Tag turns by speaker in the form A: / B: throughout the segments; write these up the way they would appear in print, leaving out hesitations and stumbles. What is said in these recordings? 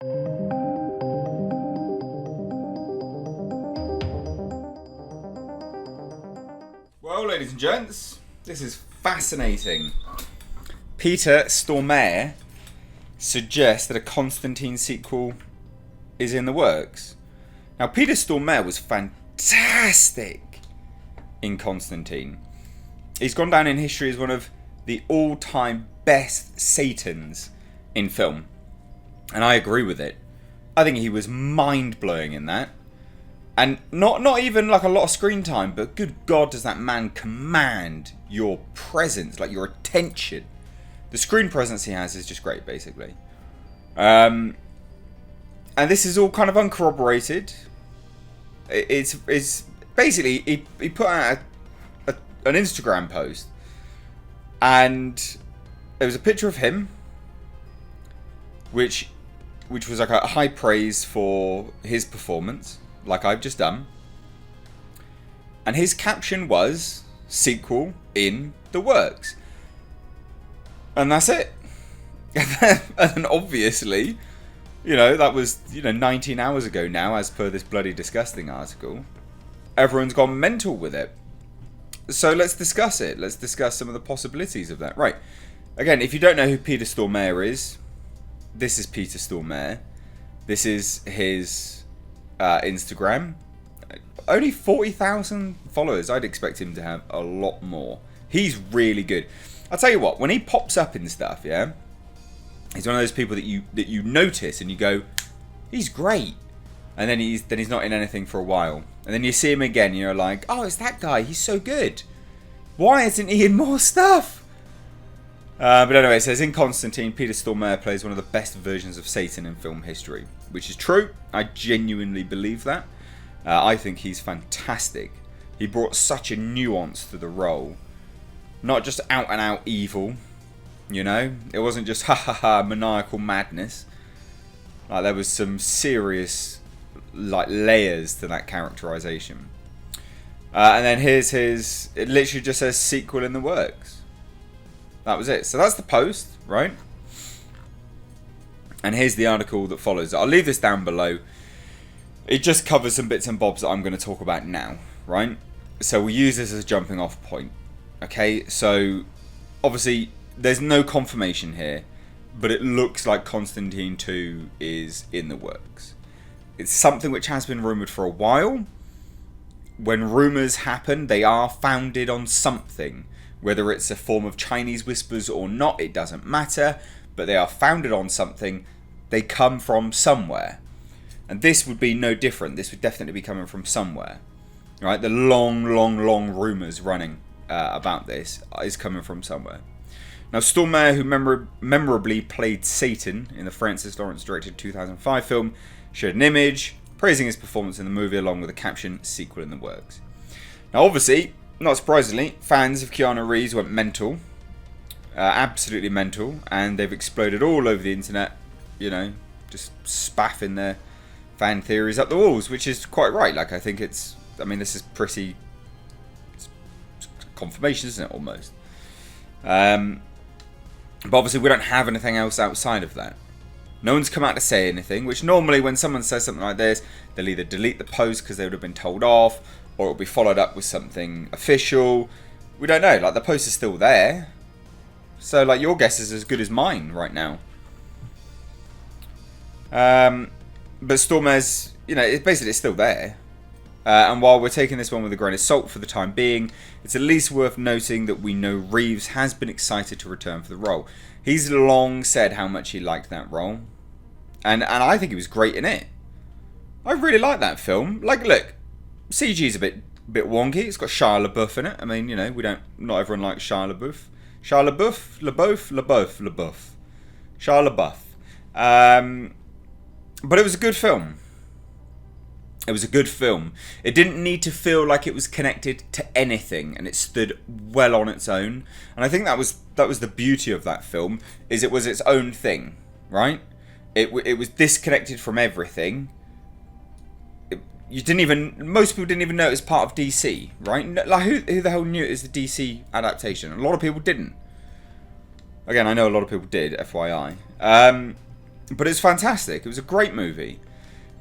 A: Well, ladies and gents, this is fascinating. Peter Stormare suggests that a Constantine sequel is in the works. Now, Peter Stormare was fantastic in Constantine. He's gone down in history as one of the all-time best Satans in film. And I agree with it. I think he was mind-blowing in that. And not even like a lot of screen time, but good God, does that man command your presence, like your attention. The screen presence he has is just great, basically. And this is all kind of uncorroborated. It's basically, he put out an Instagram post, and there was a picture of him, which was like a high praise for his performance, like I've just done. And his caption was, sequel in the works. And that's it. And obviously, that was, 19 hours ago now, as per this bloody disgusting article. Everyone's gone mental with it. So let's discuss it. Let's discuss some of the possibilities of that. Right. Again, if you don't know who Peter Stormare is, this is Peter Stormare. This is his Instagram. Only 40,000 followers. I'd expect him to have a lot more. He's really good. I'll tell you what, when he pops up in stuff, yeah, he's one of those people that you notice and you go, he's great. And then he's not in anything for a while. And then you see him again and you're like, oh, it's that guy. He's so good. Why isn't he in more stuff? But anyway, it says, in Constantine, Peter Stormare plays one of the best versions of Satan in film history. Which is true. I genuinely believe that. I think he's fantastic. He brought such a nuance to the role. Not just out and out evil. It wasn't just ha ha ha maniacal madness. Like, there was some serious layers to that characterization. And then here's his, it literally just says sequel in the works. That was it. So that's the post, right? And here's the article that follows. I'll leave this down below. It just covers some bits and bobs that I'm going to talk about now, right? So we'll use this as a jumping off point. Okay, so obviously there's no confirmation here, but it looks like Constantine 2 is in the works. It's something which has been rumoured for a while. When rumours happen, they are founded on something. Whether it's a form of Chinese whispers or not, it doesn't matter. But they are founded on something. They come from somewhere. And this would be no different. This would definitely be coming from somewhere. Right? The long rumours running about this is coming from somewhere. Now, Stormare, who memorably played Satan in the Francis Lawrence directed 2005 film, shared an image praising his performance in the movie along with a caption, sequel in the works. Now, obviously, not surprisingly, fans of Keanu Reeves went mental. Absolutely mental. And they've exploded all over the internet, just spaffing their fan theories up the walls, which is quite right. Like, I think this is pretty confirmation, isn't it, almost? But obviously we don't have anything else outside of that. No one's come out to say anything, which normally when someone says something like this, they'll either delete the post because they would have been told off, or it'll be followed up with something official. We don't know. Like, the post is still there. So, like, your guess is as good as mine right now. But Stormare's, it's still there. And while we're taking this one with a grain of salt for the time being, it's at least worth noting that we know Reeves has been excited to return for the role. He's long said how much he liked that role. And I think he was great in it. I really like that film. Like, look, CG's a bit wonky. It's got Shia LaBeouf in it. I mean, not everyone likes Shia LaBeouf. Shia LaBeouf. Shia LaBeouf. But it was a good film. It was a good film. It didn't need to feel like it was connected to anything, and it stood well on its own. And I think that was the beauty of that film, is it was its own thing, right? It was disconnected from everything. Most people didn't even know it was part of DC, right? Like, who the hell knew it was the DC adaptation? A lot of people didn't. Again, I know a lot of people did, FYI. But it's fantastic. It was a great movie.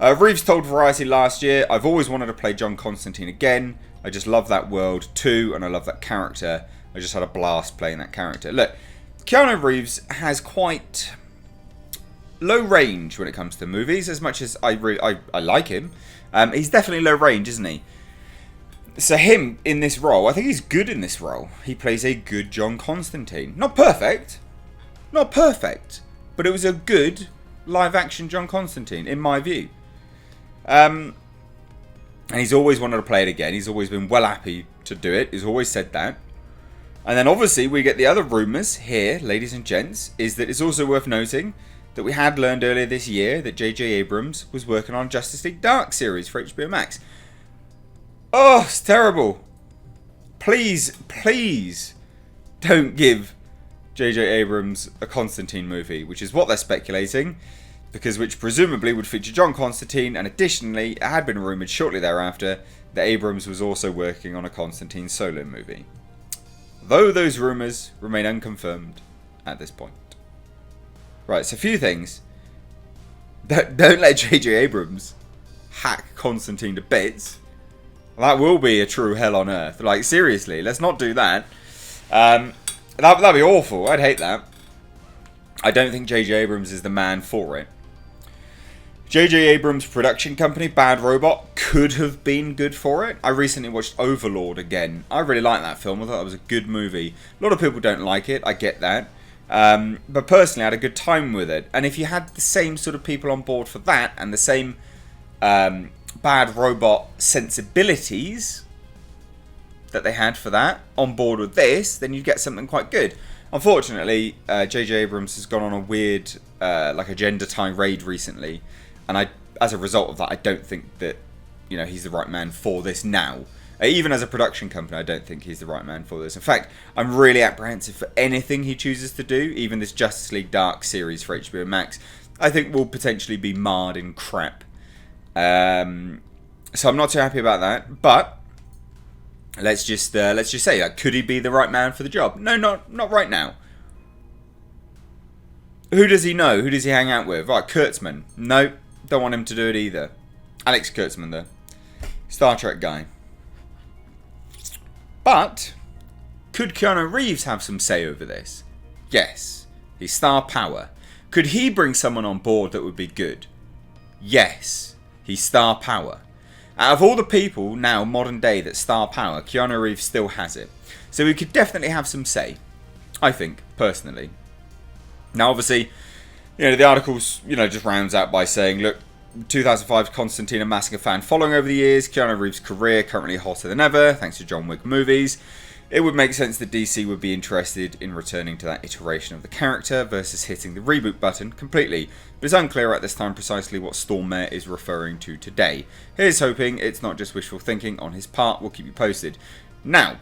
A: Reeves told Variety last year, I've always wanted to play John Constantine again. I just love that world too, and I love that character. I just had a blast playing that character. Look, Keanu Reeves has quite low range when it comes to movies, as much as I like him. He's definitely low range, isn't he? So him in this role, I think he's good in this role. He plays a good John Constantine. Not perfect. Not perfect. But it was a good live-action John Constantine, in my view. And he's always wanted to play it again. He's always been well happy to do it. He's always said that. And then obviously we get the other rumours here, ladies and gents, is that it's also worth noting that we had learned earlier this year that J.J. Abrams was working on Justice League Dark series for HBO Max. Oh, it's terrible. Please, please don't give J.J. Abrams a Constantine movie, which is what they're speculating, because which presumably would feature John Constantine, and additionally, it had been rumoured shortly thereafter that Abrams was also working on a Constantine solo movie. Though those rumours remain unconfirmed at this point. Right, so a few things. Don't let J.J. Abrams hack Constantine to bits. That will be a true hell on earth. Like, seriously, let's not do that. That'd be awful. I'd hate that. I don't think J.J. Abrams is the man for it. J.J. Abrams' production company, Bad Robot, could have been good for it. I recently watched Overlord again. I really liked that film. I thought it was a good movie. A lot of people don't like it. I get that. But personally, I had a good time with it. And if you had the same sort of people on board for that, and the same Bad Robot sensibilities that they had for that on board with this, then you'd get something quite good. Unfortunately, J.J. Abrams has gone on a weird like agenda tirade recently, and as a result of that, I don't think that he's the right man for this now. Even as a production company, I don't think he's the right man for this. In fact, I'm really apprehensive for anything he chooses to do. Even this Justice League Dark series for HBO Max, I think will potentially be marred in crap. So I'm not too happy about that. But let's just say, like, could he be the right man for the job? No, not right now. Who does he know? Who does he hang out with? Right, Kurtzman. No, don't want him to do it either. Alex Kurtzman, though. Star Trek guy. But could Keanu Reeves have some say over this? Yes. He's star power. Could he bring someone on board that would be good? Yes. He's star power. Out of all the people now, modern day, that star power, Keanu Reeves still has it. So he could definitely have some say. I think, personally. Now, obviously, the articles, just rounds out by saying, look, 2005 Constantine, a massive fan following over the years. Keanu Reeves' career currently hotter than ever, thanks to John Wick movies. It would make sense that DC would be interested in returning to that iteration of the character versus hitting the reboot button completely. But it's unclear at this time precisely what Stormare is referring to today. Here's hoping it's not just wishful thinking on his part. We'll keep you posted. Now,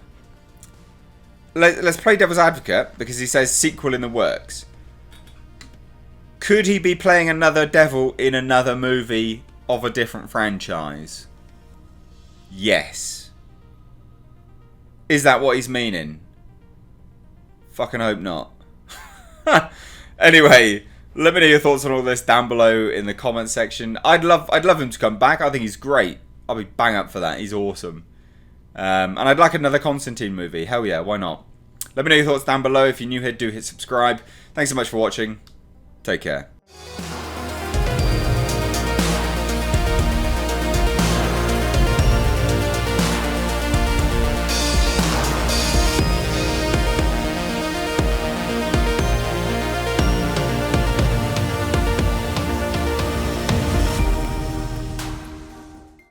A: let's play devil's advocate, because he says sequel in the works. Could he be playing another devil in another movie of a different franchise? Yes. Is that what he's meaning? Fucking hope not. Anyway, let me know your thoughts on all this down below in the comment section. I'd love him to come back. I think he's great. I'll be bang up for that. He's awesome. And I'd like another Constantine movie. Hell yeah, why not? Let me know your thoughts down below. If you're new here, do hit subscribe. Thanks so much for watching. Take care.